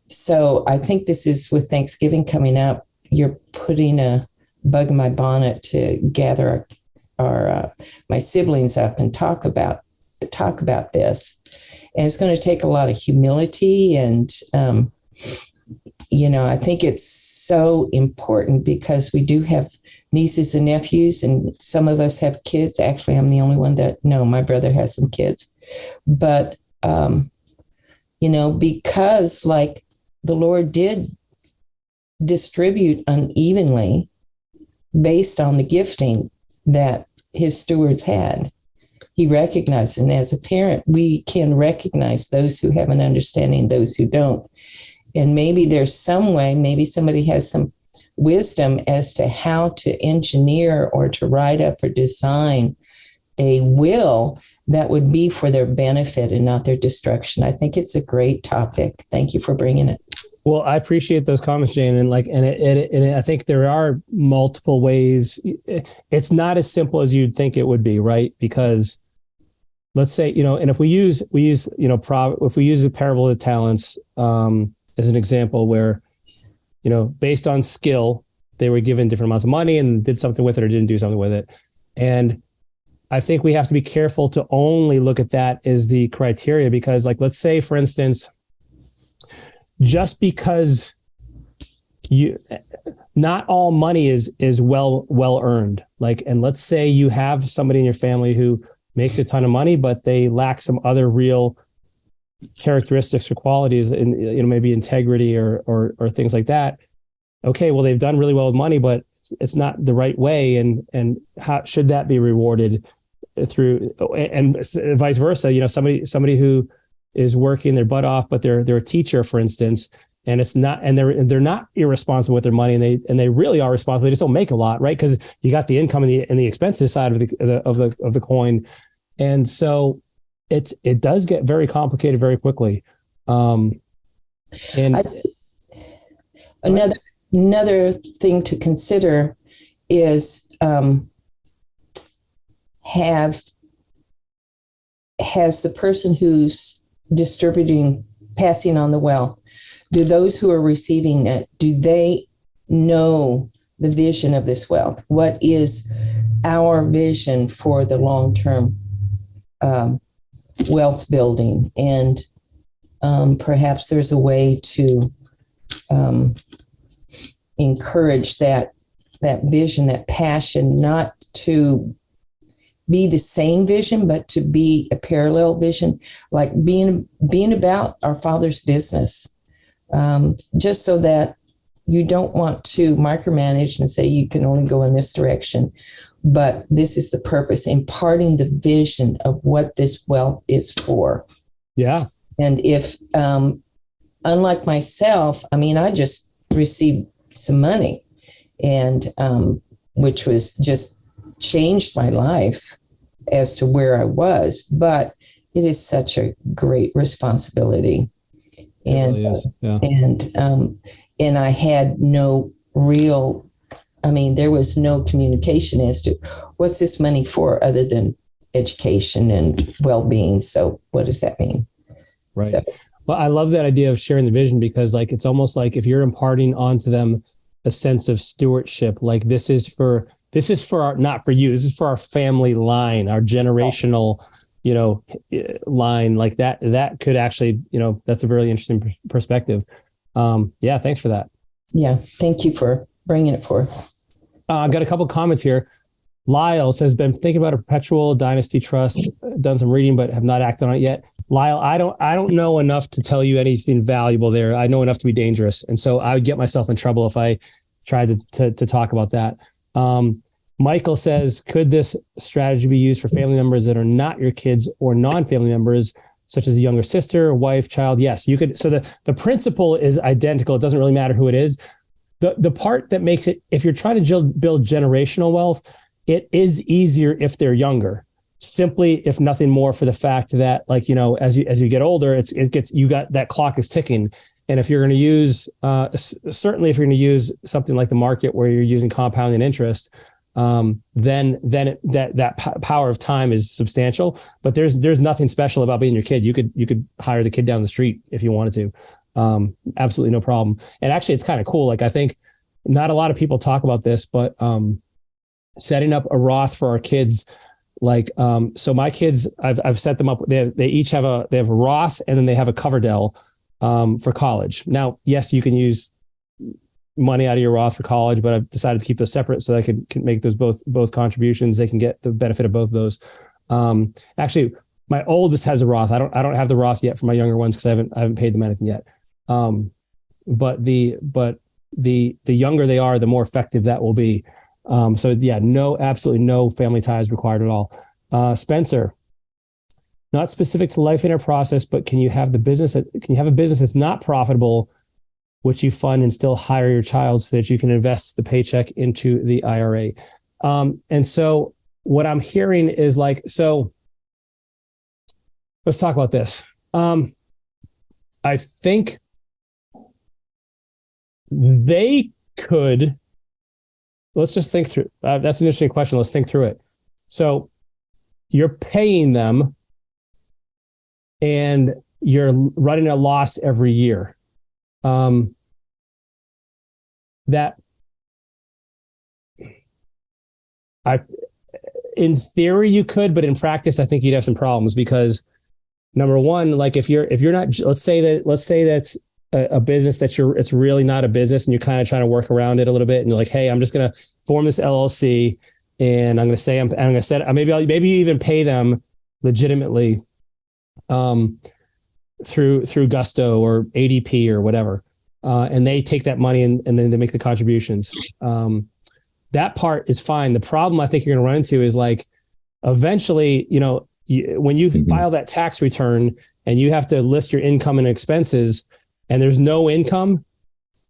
Speaker 4: so I think this is, with Thanksgiving coming up, you're putting a bug in my bonnet to gather my siblings up and talk about this. And it's going to take a lot of humility, and I think it's so important, because we do have nieces and nephews, and some of us have kids. Actually, I'm the only one my brother has some kids, but because like the Lord did distribute unevenly based on the gifting that his stewards had. He recognized, and as a parent, we can recognize those who have an understanding, those who don't. And maybe there's some way, maybe somebody has some wisdom as to how to engineer or to write up or design a will that would be for their benefit and not their destruction. I think it's a great topic. Thank you for bringing it.
Speaker 1: Well, I appreciate those comments, Jane, and I think there are multiple ways. It's not as simple as you'd think it would be, right? Because let's say, and if we use if we use the parable of the talents as an example, where based on skill, they were given different amounts of money and did something with it or didn't do something with it, and I think we have to be careful to only look at that as the criteria, because, like, let's say, for instance, just because not all money is well earned. Like, and let's say you have somebody in your family who makes a ton of money, but they lack some other real characteristics or qualities, in maybe integrity or things like that. Okay, well, they've done really well with money, but it's not the right way, and how should that be rewarded through, and vice versa? Somebody who is working their butt off, but they're a teacher, for instance, and it's not, and they're not irresponsible with their money, and they really are responsible. They just don't make a lot, right? Because you got the income and the expenses side of the coin, and so it does get very complicated very quickly.
Speaker 4: Another thing to consider is has the person who's passing on the wealth, do those who are receiving it, do they know the vision of this wealth? What is our vision for the long-term wealth building? And perhaps there's a way to encourage that vision, that passion, not to be the same vision, but to be a parallel vision, like being about our Father's business, just so that you don't want to micromanage and say you can only go in this direction, but this is the purpose, imparting the vision of what this wealth is for.
Speaker 1: Yeah.
Speaker 4: And if, unlike myself, I just received some money, and which was just changed my life as to where I was, but it is such a great responsibility. And
Speaker 1: really is. Yeah.
Speaker 4: And I had no real, there was no communication as to what's this money for other than education and well-being. So what does that mean?
Speaker 1: Right. So, well, I love that idea of sharing the vision, because like, it's almost like if you're imparting onto them a sense of stewardship, like this is for our, not for you, this is for our family line, our generational, line, like that could actually, that's a very interesting perspective. Yeah. Thanks for that.
Speaker 4: Yeah. Thank you for bringing it forth.
Speaker 1: I've got a couple comments here. Lyle says, been thinking about a perpetual dynasty trust, done some reading, but have not acted on it yet. Lyle, I don't know enough to tell you anything valuable there. I know enough to be dangerous. And so I would get myself in trouble if I tried to talk about that. Michael says, could this strategy be used for family members that are not your kids or non-family members, such as a younger sister, wife, child? Yes, you could. So the principle is identical. It doesn't really matter who it is. The part that makes it, if you're trying to build generational wealth, it is easier if they're younger. Simply, if nothing more, for the fact that, like, as you get older, that clock is ticking. And if you're going to use, certainly if you're going to use something like the market where you're using compounding interest, then that power of time is substantial. But there's nothing special about being your kid. You could hire the kid down the street if you wanted to. Absolutely no problem. And actually, it's kind of cool. Like, I think not a lot of people talk about this, but setting up a Roth for our kids. Like, so my kids, I've set them up. They each have a Roth, and then they have a Coverdell for college. Now, yes, you can use money out of your Roth for college, but I've decided to keep those separate so that I can make those both contributions. They can get the benefit of both of those. Actually, my oldest has a Roth. I don't have the Roth yet for my younger ones because I haven't paid them anything yet. But the younger they are, the more effective that will be. So yeah, absolutely no family ties required at all. Spencer, not specific to Lifeonaire process, but can you have a business that's not profitable, which you fund and still hire your child so that you can invest the paycheck into the IRA. And so what I'm hearing is like, so let's talk about this. I think they could, let's just think through, that's an interesting question. Let's think through it. So you're paying them and you're running a loss every year. In theory you could, but in practice, I think you'd have some problems because number one, like if you're not, let's say that's a business it's really not a business and you're kind of trying to work around it a little bit. And you're like, hey, I'm just going to form this LLC and I'm going to say, I'm going to set, maybe you even pay them legitimately, through Gusto or ADP or whatever. And they take that money and then they make the contributions. That part is fine. The problem I think you're going to run into is like, eventually, when you file that tax return and you have to list your income and expenses and there's no income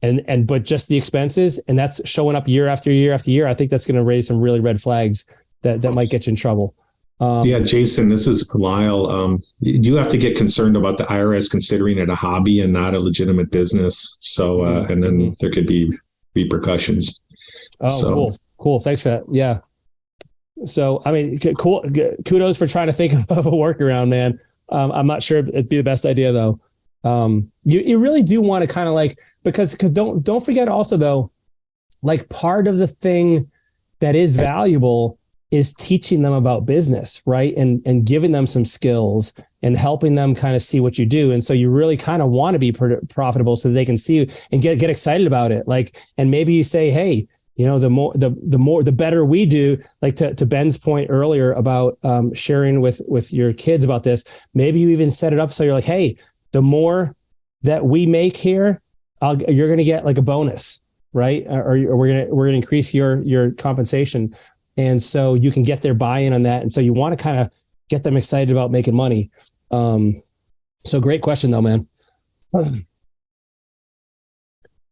Speaker 1: but just the expenses, and that's showing up year after year after year, I think that's going to raise some really red flags that might get you in trouble.
Speaker 5: Yeah, Jason, this is Lyle. You do have to get concerned about the IRS considering it a hobby and not a legitimate business. So, and then there could be repercussions.
Speaker 1: Oh, cool. Thanks for that. Yeah. So, I mean, cool. Kudos for trying to think of a workaround, man. I'm not sure it'd be the best idea though. You really do want to kind of like, because don't forget also though, like part of the thing that is valuable is teaching them about business, right? And giving them some skills and helping them kind of see what you do. And so you really kind of want to be profitable so they can see you and get excited about it. Like, and maybe you say, hey, the better we do, like to Ben's point earlier about sharing with your kids about this, maybe you even set it up so you're like, hey, the more that we make here, you're going to get like a bonus, right? Or we're going to increase your compensation. And so you can get their buy-in on that. And so you want to kind of get them excited about making money. So great question though, man.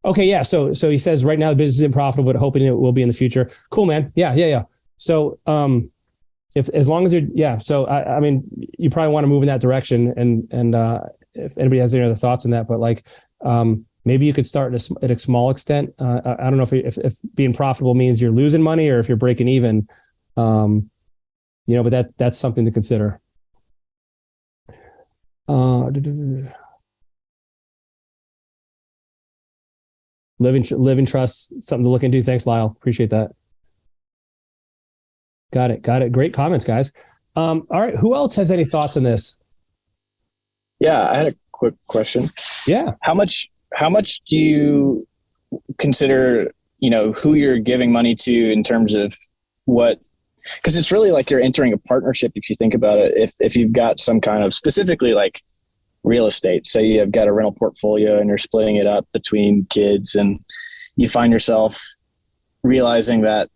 Speaker 1: Okay. Yeah. So he says right now the business isn't profitable, but hoping it will be in the future. Cool, man. Yeah. So, as long as you're, so I mean, you probably want to move in that direction and if anybody has any other thoughts on that, but like, maybe you could start at a small extent. I don't know if being profitable means you're losing money or if you're breaking even, but that's something to consider. Living trust, something to look into. Thanks, Lyle. Appreciate that. Got it. Great comments, guys. All right. Who else has any thoughts on this?
Speaker 6: Yeah, I had a quick question.
Speaker 1: Yeah.
Speaker 6: How much do you consider, who you're giving money to in terms of what, because it's really like you're entering a partnership. If you think about it, if you've got some kind of specifically like real estate, say you've got a rental portfolio and you're splitting it up between kids and you find yourself realizing that,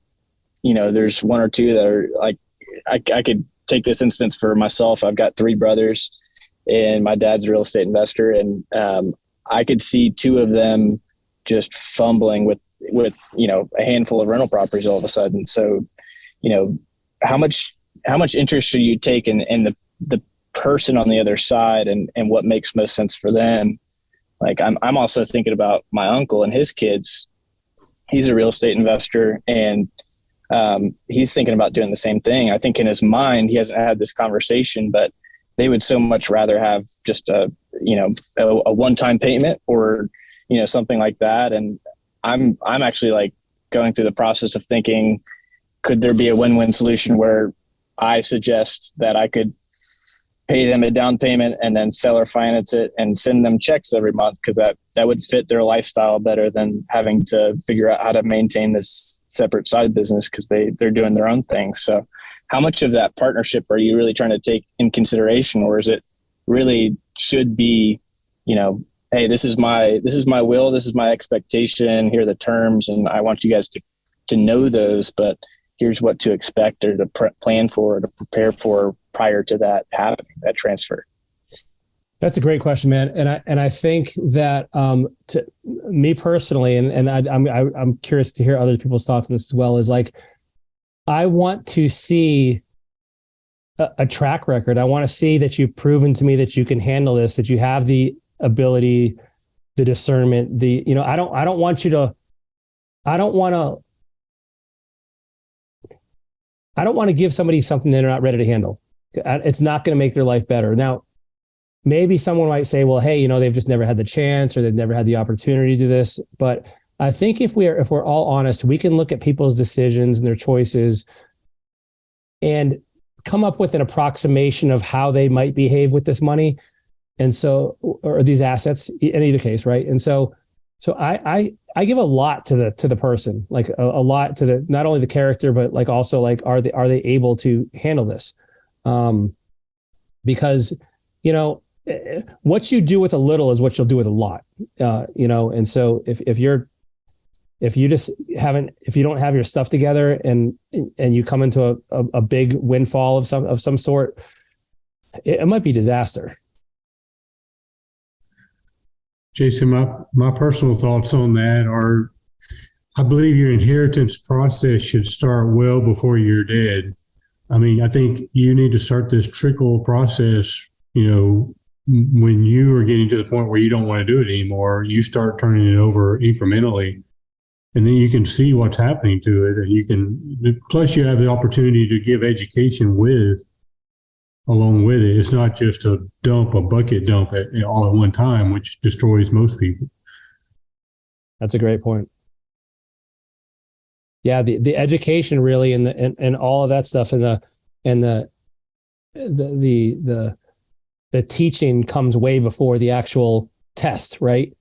Speaker 6: there's one or two that are like, I could take this instance for myself. I've got 3 brothers and my dad's a real estate investor. And, I could see 2 of them just fumbling with, a handful of rental properties all of a sudden. So, how much interest should you take in the person on the other side and what makes most sense for them? Like I'm also thinking about my uncle and his kids. He's a real estate investor and, he's thinking about doing the same thing. I think in his mind, he hasn't had this conversation, but they would so much rather have just a one-time payment or, something like that. And I'm actually like going through the process of thinking, could there be a win-win solution where I suggest that I could pay them a down payment and then seller finance it and send them checks every month? Cause that would fit their lifestyle better than having to figure out how to maintain this separate side business. Cause they're doing their own thing. So how much of that partnership are you really trying to take in consideration? Or is it really should be, hey, this is my will, this is my expectation, here are the terms, and I want you guys to know those, but here's what to expect or to plan for or to prepare for prior to that happening, that transfer.
Speaker 1: That's a great question, man. And I think that to me personally, and I'm curious to hear other people's thoughts on this as well, is like, I want to see a track record. I want to see that you've proven to me that you can handle this, that you have the ability, the discernment, I don't want to give somebody something they're not ready to handle. It's not going to make their life better. Now, maybe someone might say, well, hey, they've just never had the chance or they've never had the opportunity to do this. But I think if we're all honest, we can look at people's decisions and their choices and come up with an approximation of how they might behave with this money. And so, or these assets in either case. Right. And so I give a lot to the person, like a lot to not only the character, but like also like, are they able to handle this? Because, what you do with a little is what you'll do with a lot, and so if you don't have your stuff together and you come into a big windfall of some sort, it might be disaster.
Speaker 2: Jason, my personal thoughts on that are, I believe your inheritance process should start well before you're dead. I mean, I think you need to start this trickle process, when you are getting to the point where you don't want to do it anymore, you start turning it over incrementally, and then you can see what's happening to it. And plus you have the opportunity to give education along with it. It's not just a bucket dump all at one time, which destroys most people.
Speaker 1: That's a great point. Yeah. The education really, and all of that stuff, and the teaching comes way before the actual test. Right.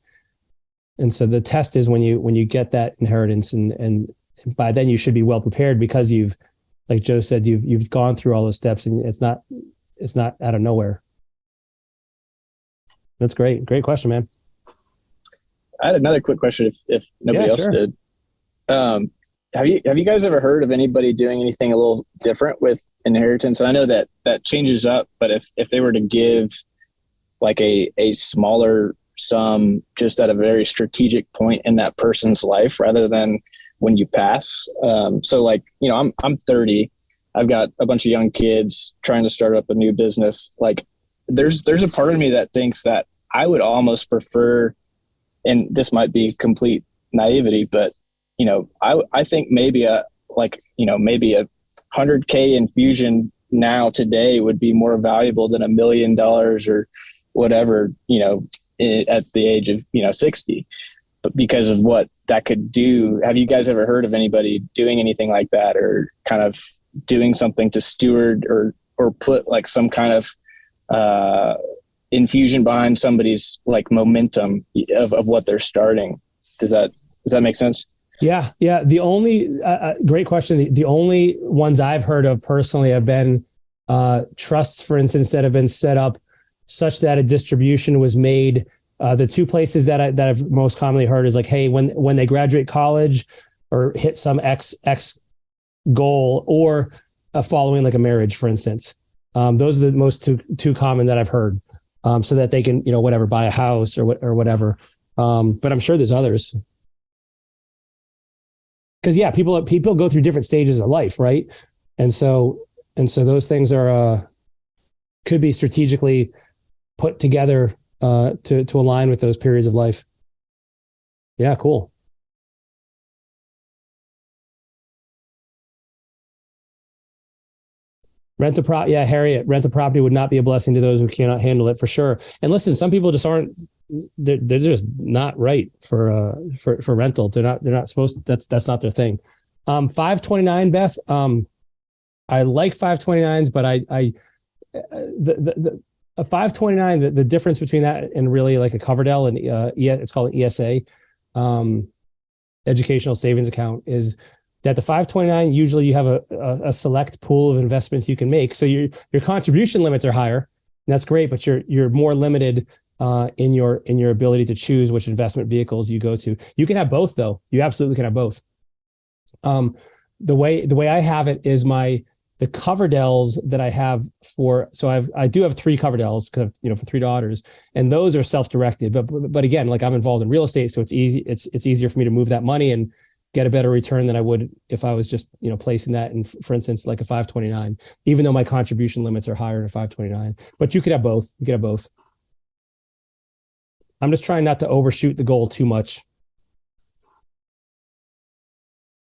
Speaker 1: And so the test is when you get that inheritance, and by then you should be well prepared because you've, like Joe said, you've gone through all those steps, and it's not out of nowhere. That's great. Great question, man.
Speaker 6: I had another quick question if nobody else did. Have you guys ever heard of anybody doing anything a little different with inheritance? And I know that changes up, but if they were to give like a smaller sum just at a very strategic point in that person's life rather than when you pass. So like, I'm 30. I've got a bunch of young kids trying to start up a new business. Like there's a part of me that thinks that I would almost prefer, and this might be complete naivety, but I think maybe a 100K infusion now today would be more valuable than $1 million or whatever, at the age of, 60, but because of what that could do. Have you guys ever heard of anybody doing anything like that, or kind of doing something to steward or put like some kind of infusion behind somebody's like momentum of what they're starting? Does that make sense?
Speaker 1: Yeah. The only great question. The only ones I've heard of personally have been trusts, for instance, that have been set up such that a distribution was made. The two places that I've most commonly heard is like, hey, when they graduate college or hit some X goal, or following like a marriage, for instance. Those are the most two common that I've heard, so that they can, buy a house or whatever. But I'm sure there's others. Because people go through different stages of life, right? And so those things are could be strategically put together to align with those periods of life. Yeah, cool. Harriet, rent a property would not be a blessing to those who cannot handle it, for sure. And listen, some people just aren't. They're just not right for rental. They're not supposed to, that's not their thing. 529, Beth. I like 529s, but the 529, the difference between that and really like a Coverdell and it's called an ESA, educational savings account, is that the 529, usually you have a select pool of investments you can make. So your contribution limits are higher, and that's great, but you're more limited in your ability to choose which investment vehicles you go to. You can have both, though. You absolutely can have both. The way I have it is my The Coverdales that I have I do have 3 Coverdales because, for 3 daughters, and those are self-directed. But again, like I'm involved in real estate, so it's easy. It's easier for me to move that money and get a better return than I would if I was just, placing that in, for instance, like a 529, even though my contribution limits are higher than a 529. But you could have both. I'm just trying not to overshoot the goal too much.